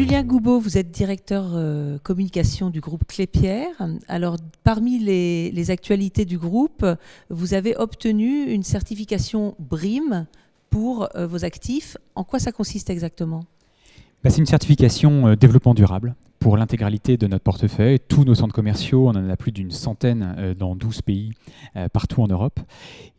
Julien Goubeau, vous êtes directeur communication du groupe Klépierre. Alors, parmi les actualités du groupe, vous avez obtenu une certification BREEAM pour vos actifs. En quoi ça consiste exactement ? C'est une certification développement durable pour l'intégralité de notre portefeuille. Tous nos centres commerciaux, on en a plus d'une centaine dans 12 pays partout en Europe.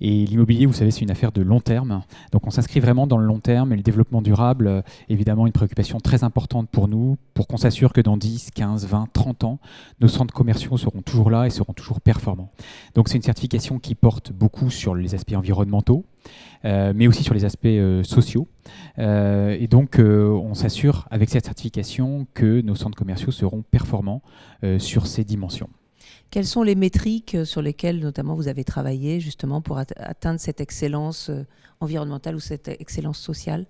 Et l'immobilier, vous savez, c'est une affaire de long terme. Donc on s'inscrit vraiment dans le long terme et le développement durable, évidemment, une préoccupation très importante pour nous, pour qu'on s'assure que dans 10, 15, 20, 30 ans, nos centres commerciaux seront toujours là et seront toujours performants. Donc c'est une certification qui porte beaucoup sur les aspects environnementaux, mais aussi sur les aspects sociaux. Et donc, on s'assure avec cette certification que nos centres commerciaux seront performants sur ces dimensions. Quelles sont les métriques sur lesquelles, notamment, vous avez travaillé justement pour atteindre cette excellence environnementale ou cette excellence sociale ?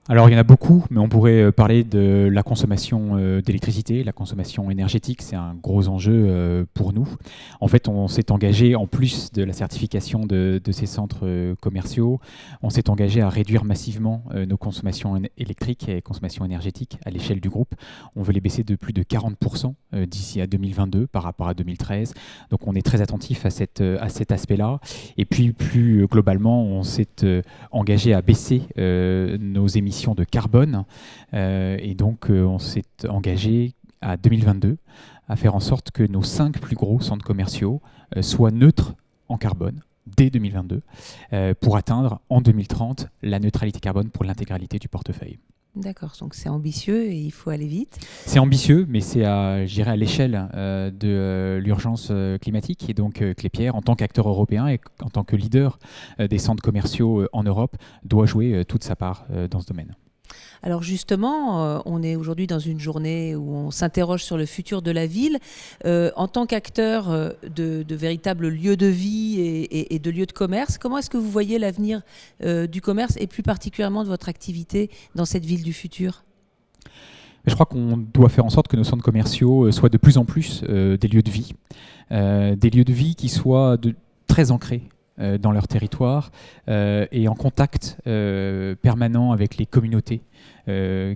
Alors il y en a beaucoup, mais on pourrait parler de la consommation d'électricité, la consommation énergétique, c'est un gros enjeu pour nous. En fait, on s'est engagé, en plus de la certification de ces centres commerciaux, on s'est engagé à réduire massivement nos consommations électriques et consommations énergétiques à l'échelle du groupe. On veut les baisser de plus de 40% d'ici à 2022 par rapport à 2013. Donc on est très attentif à cet aspect-là. Et puis plus globalement, on s'est engagé à baisser nos émissions de carbone et donc on s'est engagé à 2022 à faire en sorte que nos 5 plus gros centres commerciaux soient neutres en carbone dès 2022 pour atteindre en 2030 la neutralité carbone pour l'intégralité du portefeuille. D'accord, donc c'est ambitieux et il faut aller vite. C'est ambitieux, mais c'est à l'échelle de l'urgence climatique. Et donc Klépierre, en tant qu'acteur européen et en tant que leader des centres commerciaux en Europe, doit jouer toute sa part dans ce domaine. Alors justement, on est aujourd'hui dans une journée où on s'interroge sur le futur de la ville. En tant qu'acteur de véritables lieux de vie et de lieux de commerce, comment est-ce que vous voyez l'avenir du commerce et plus particulièrement de votre activité dans cette ville du futur ? Je crois qu'on doit faire en sorte que nos centres commerciaux soient de plus en plus des lieux de vie qui soient très ancrés dans leur territoire et en contact permanent avec les communautés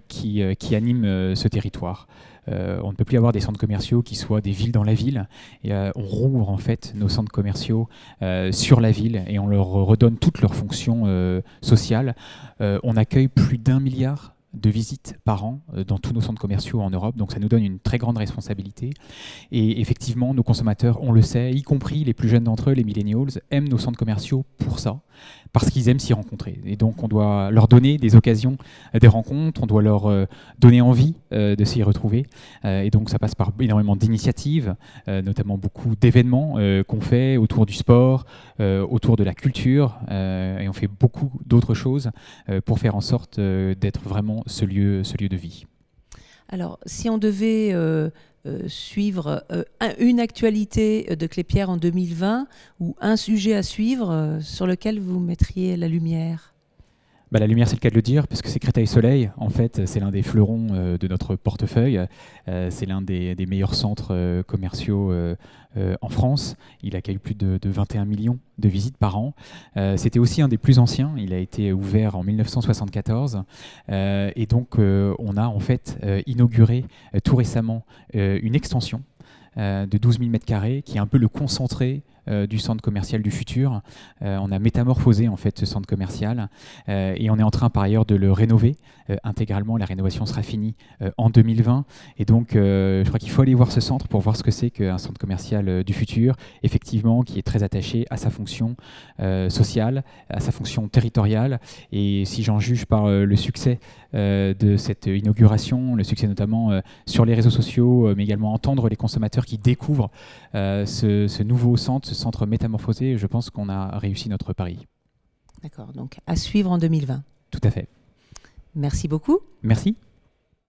qui animent ce territoire. On ne peut plus avoir des centres commerciaux qui soient des villes dans la ville. Et, on rouvre en fait nos centres commerciaux sur la ville et on leur redonne toutes leurs fonctions sociales. On accueille plus d'1 milliard de visites par an dans tous nos centres commerciaux en Europe. Donc ça nous donne une très grande responsabilité. Et effectivement, nos consommateurs, on le sait, y compris les plus jeunes d'entre eux, les millennials, aiment nos centres commerciaux pour ça, parce qu'ils aiment s'y rencontrer. Et donc on doit leur donner des occasions, des rencontres, on doit leur donner envie de s'y retrouver. Et donc ça passe par énormément d'initiatives, notamment beaucoup d'événements qu'on fait autour du sport, autour de la culture, et on fait beaucoup d'autres choses pour faire en sorte d'être vraiment ce lieu de vie. Alors, si on devait suivre une actualité de Klépierre en 2020 ou un sujet à suivre sur lequel vous mettriez la lumière ? La lumière, c'est le cas de le dire, puisque c'est Créteil Soleil. En fait, c'est l'un des fleurons de notre portefeuille. C'est l'un des meilleurs centres commerciaux en France. Il accueille plus de 21 millions de visites par an. C'était aussi un des plus anciens. Il a été ouvert en 1974. Et donc, on a en fait inauguré tout récemment une extension de 12 000 m² qui est un peu le concentré du centre commercial du futur. On a métamorphosé en fait ce centre commercial et on est en train par ailleurs de le rénover intégralement. La rénovation sera finie en 2020 et donc je crois qu'il faut aller voir ce centre pour voir ce que c'est qu'un centre commercial du futur, effectivement, qui est très attaché à sa fonction sociale, à sa fonction territoriale. Et si j'en juge par le succès de cette inauguration, le succès notamment sur les réseaux sociaux, mais également entendre les consommateurs qui découvrent ce nouveau centre, ce centre métamorphosé, je pense qu'on a réussi notre pari. D'accord, donc à suivre en 2020. Tout à fait. Merci beaucoup. Merci.